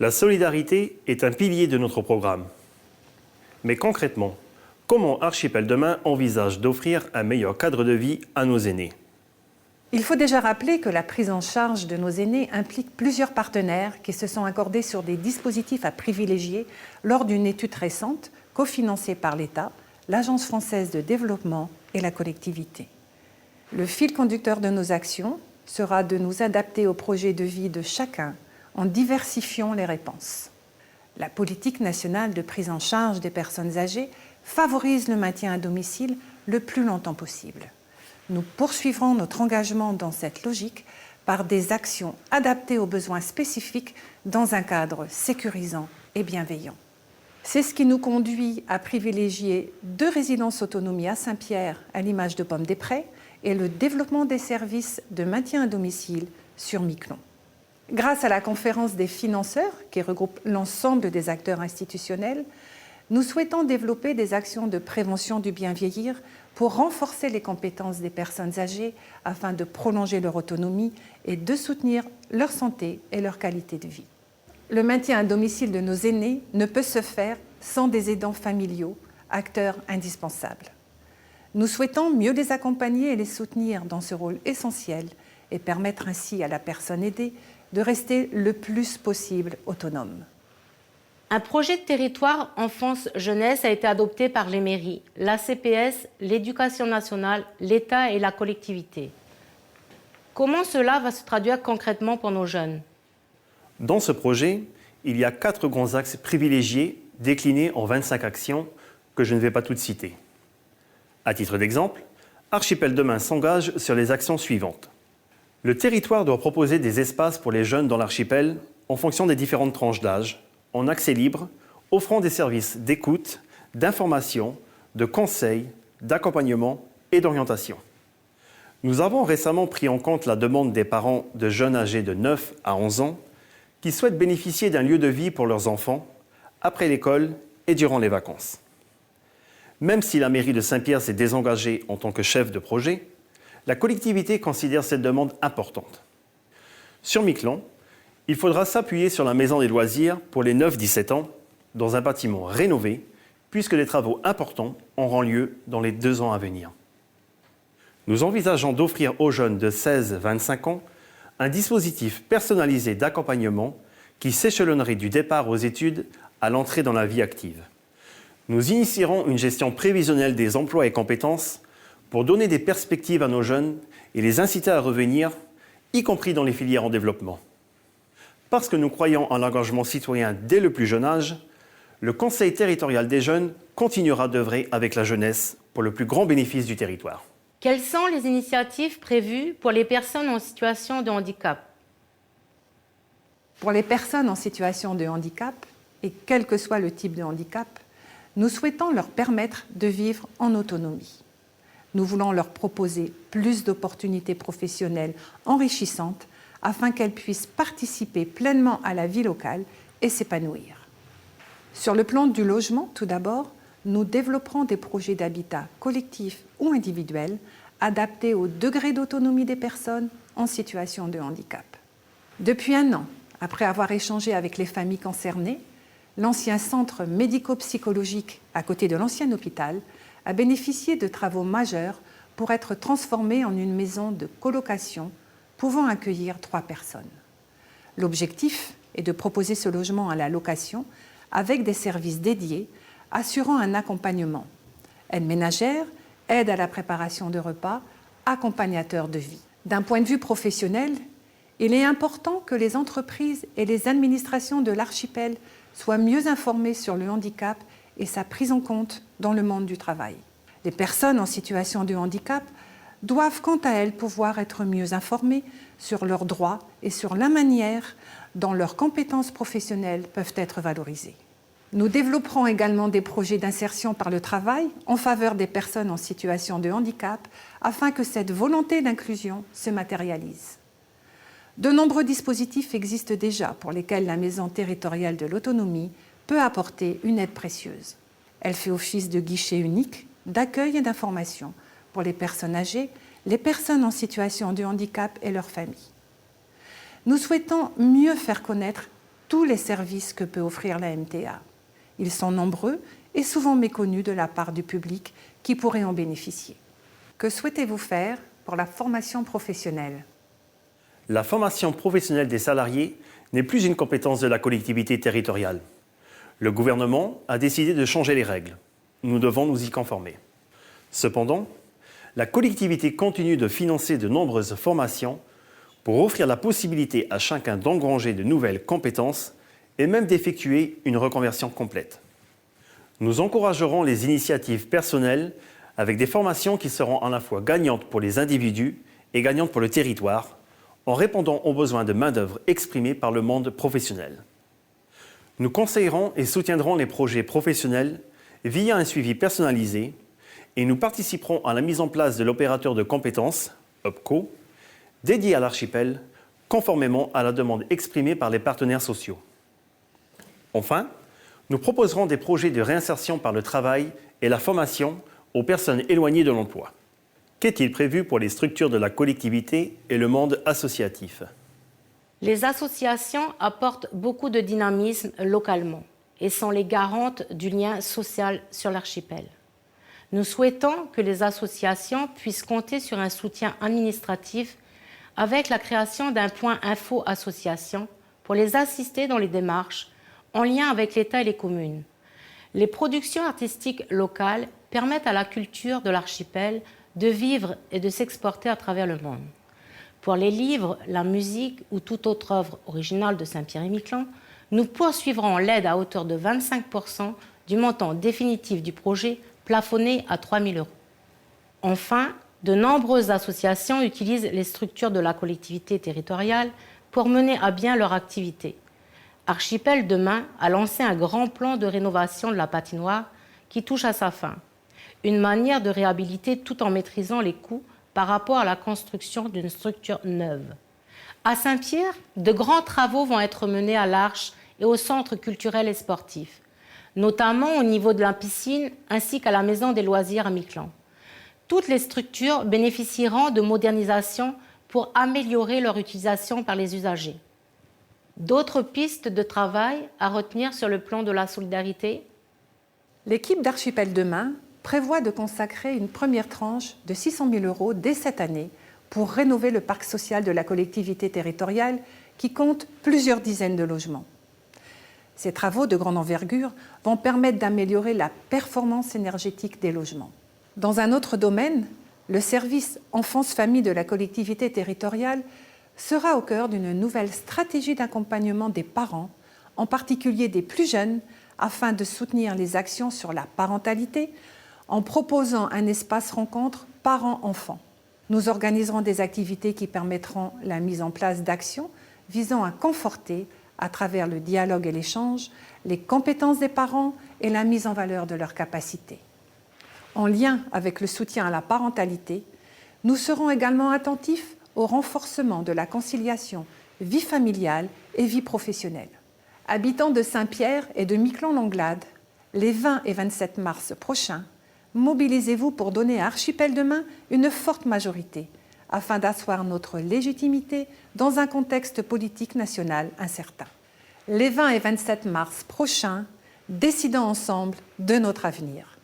La solidarité est un pilier de notre programme. Mais concrètement, comment Archipel Demain envisage d'offrir un meilleur cadre de vie à nos aînés? Il faut déjà rappeler que la prise en charge de nos aînés implique plusieurs partenaires qui se sont accordés sur des dispositifs à privilégier lors d'une étude récente cofinancée par l'État, l'Agence française de développement et la collectivité. Le fil conducteur de nos actions sera de nous adapter au projet de vie de chacun en diversifiant les réponses. La politique nationale de prise en charge des personnes âgées favorise le maintien à domicile le plus longtemps possible. Nous poursuivrons notre engagement dans cette logique par des actions adaptées aux besoins spécifiques dans un cadre sécurisant et bienveillant. C'est ce qui nous conduit à privilégier 2 résidences autonomie à Saint-Pierre, à l'image de Pomme des Prés, et le développement des services de maintien à domicile sur Miquelon. Grâce à la conférence des financeurs, qui regroupe l'ensemble des acteurs institutionnels, nous souhaitons développer des actions de prévention du bien vieillir pour renforcer les compétences des personnes âgées afin de prolonger leur autonomie et de soutenir leur santé et leur qualité de vie. Le maintien à domicile de nos aînés ne peut se faire sans des aidants familiaux, acteurs indispensables. Nous souhaitons mieux les accompagner et les soutenir dans ce rôle essentiel et permettre ainsi à la personne aidée de rester le plus possible autonome. Un projet de territoire enfance-jeunesse a été adopté par les mairies, la CPS, l'Éducation nationale, l'État et la collectivité. Comment cela va se traduire concrètement pour nos jeunes? Dans ce projet, il y a 4 grands axes privilégiés déclinés en 25 actions que je ne vais pas toutes citer. À titre d'exemple, Archipel Demain s'engage sur les actions suivantes. Le territoire doit proposer des espaces pour les jeunes dans l'archipel en fonction des différentes tranches d'âge, en accès libre, offrant des services d'écoute, d'information, de conseil, d'accompagnement et d'orientation. Nous avons récemment pris en compte la demande des parents de jeunes âgés de 9 à 11 ans qui souhaitent bénéficier d'un lieu de vie pour leurs enfants après l'école et durant les vacances. Même si la mairie de Saint-Pierre s'est désengagée en tant que chef de projet, la collectivité considère cette demande importante. Sur Miquelon, il faudra s'appuyer sur la maison des loisirs pour les 9-17 ans dans un bâtiment rénové, puisque des travaux importants auront lieu dans les 2 ans à venir. Nous envisageons d'offrir aux jeunes de 16-25 ans un dispositif personnalisé d'accompagnement qui s'échelonnerait du départ aux études à l'entrée dans la vie active. Nous initierons une gestion prévisionnelle des emplois et compétences pour donner des perspectives à nos jeunes et les inciter à revenir, y compris dans les filières en développement. Parce que nous croyons en l'engagement citoyen dès le plus jeune âge, le Conseil territorial des jeunes continuera d'œuvrer avec la jeunesse pour le plus grand bénéfice du territoire. Quelles sont les initiatives prévues pour les personnes en situation de handicap? Pour les personnes en situation de handicap, et quel que soit le type de handicap, nous souhaitons leur permettre de vivre en autonomie. Nous voulons leur proposer plus d'opportunités professionnelles enrichissantes afin qu'elles puissent participer pleinement à la vie locale et s'épanouir. Sur le plan du logement, tout d'abord, nous développerons des projets d'habitat collectif ou individuel adaptés au degré d'autonomie des personnes en situation de handicap. Depuis 1 an, après avoir échangé avec les familles concernées, l'ancien centre médico-psychologique à côté de l'ancien hôpital a bénéficié de travaux majeurs pour être transformé en une maison de colocation pouvant accueillir 3 personnes. L'objectif est de proposer ce logement à la location avec des services dédiés assurant un accompagnement. Aide ménagère, aide à la préparation de repas, accompagnateur de vie. D'un point de vue professionnel, il est important que les entreprises et les administrations de l'archipel soient mieux informées sur le handicap et sa prise en compte dans le monde du travail. Les personnes en situation de handicap doivent quant à elles pouvoir être mieux informées sur leurs droits et sur la manière dont leurs compétences professionnelles peuvent être valorisées. Nous développerons également des projets d'insertion par le travail en faveur des personnes en situation de handicap afin que cette volonté d'inclusion se matérialise. De nombreux dispositifs existent déjà pour lesquels la Maison territoriale de l'autonomie peut apporter une aide précieuse. Elle fait office de guichet unique, d'accueil et d'information pour les personnes âgées, les personnes en situation de handicap et leurs familles. Nous souhaitons mieux faire connaître tous les services que peut offrir la MTA. Ils sont nombreux et souvent méconnus de la part du public qui pourrait en bénéficier. Que souhaitez-vous faire pour la formation professionnelle ? La formation professionnelle des salariés n'est plus une compétence de la collectivité territoriale. Le gouvernement a décidé de changer les règles. Nous devons nous y conformer. Cependant, la collectivité continue de financer de nombreuses formations pour offrir la possibilité à chacun d'engranger de nouvelles compétences et même d'effectuer une reconversion complète. Nous encouragerons les initiatives personnelles avec des formations qui seront à la fois gagnantes pour les individus et gagnantes pour le territoire, en répondant aux besoins de main-d'œuvre exprimés par le monde professionnel. Nous conseillerons et soutiendrons les projets professionnels via un suivi personnalisé et nous participerons à la mise en place de l'opérateur de compétences, OPCO, dédié à l'archipel, conformément à la demande exprimée par les partenaires sociaux. Enfin, nous proposerons des projets de réinsertion par le travail et la formation aux personnes éloignées de l'emploi. Qu'est-il prévu pour les structures de la collectivité et le monde associatif ? Les associations apportent beaucoup de dynamisme localement et sont les garantes du lien social sur l'archipel. Nous souhaitons que les associations puissent compter sur un soutien administratif avec la création d'un point info association pour les assister dans les démarches en lien avec l'État et les communes. Les productions artistiques locales permettent à la culture de l'archipel de vivre et de s'exporter à travers le monde. Pour les livres, la musique ou toute autre œuvre originale de Saint-Pierre-et-Miquelon, nous poursuivrons l'aide à hauteur de 25% du montant définitif du projet plafonné à 3 000 €. Enfin, de nombreuses associations utilisent les structures de la collectivité territoriale pour mener à bien leur activité. Archipel Demain a lancé un grand plan de rénovation de la patinoire qui touche à sa fin. Une manière de réhabiliter tout en maîtrisant les coûts par rapport à la construction d'une structure neuve. À Saint-Pierre, de grands travaux vont être menés à l'Arche et au centre culturel et sportif, notamment au niveau de la piscine ainsi qu'à la maison des loisirs à Miquelon. Toutes les structures bénéficieront de modernisation pour améliorer leur utilisation par les usagers. D'autres pistes de travail à retenir sur le plan de la solidarité ? L'équipe d'Archipel Demain prévoit de consacrer une première tranche de 600 000 € dès cette année pour rénover le parc social de la collectivité territoriale qui compte plusieurs dizaines de logements. Ces travaux de grande envergure vont permettre d'améliorer la performance énergétique des logements. Dans un autre domaine, le service enfance-famille de la collectivité territoriale sera au cœur d'une nouvelle stratégie d'accompagnement des parents, en particulier des plus jeunes, afin de soutenir les actions sur la parentalité, en proposant un espace rencontre parents-enfants. Nous organiserons des activités qui permettront la mise en place d'actions visant à conforter, à travers le dialogue et l'échange, les compétences des parents et la mise en valeur de leurs capacités. En lien avec le soutien à la parentalité, nous serons également attentifs au renforcement de la conciliation vie familiale et vie professionnelle. Habitants de Saint-Pierre et de Miquelon-Langlade, les 20 et 27 mars prochains, mobilisez-vous pour donner à Archipel Demain une forte majorité, afin d'asseoir notre légitimité dans un contexte politique national incertain. Les 20 et 27 mars prochains, décidons ensemble de notre avenir.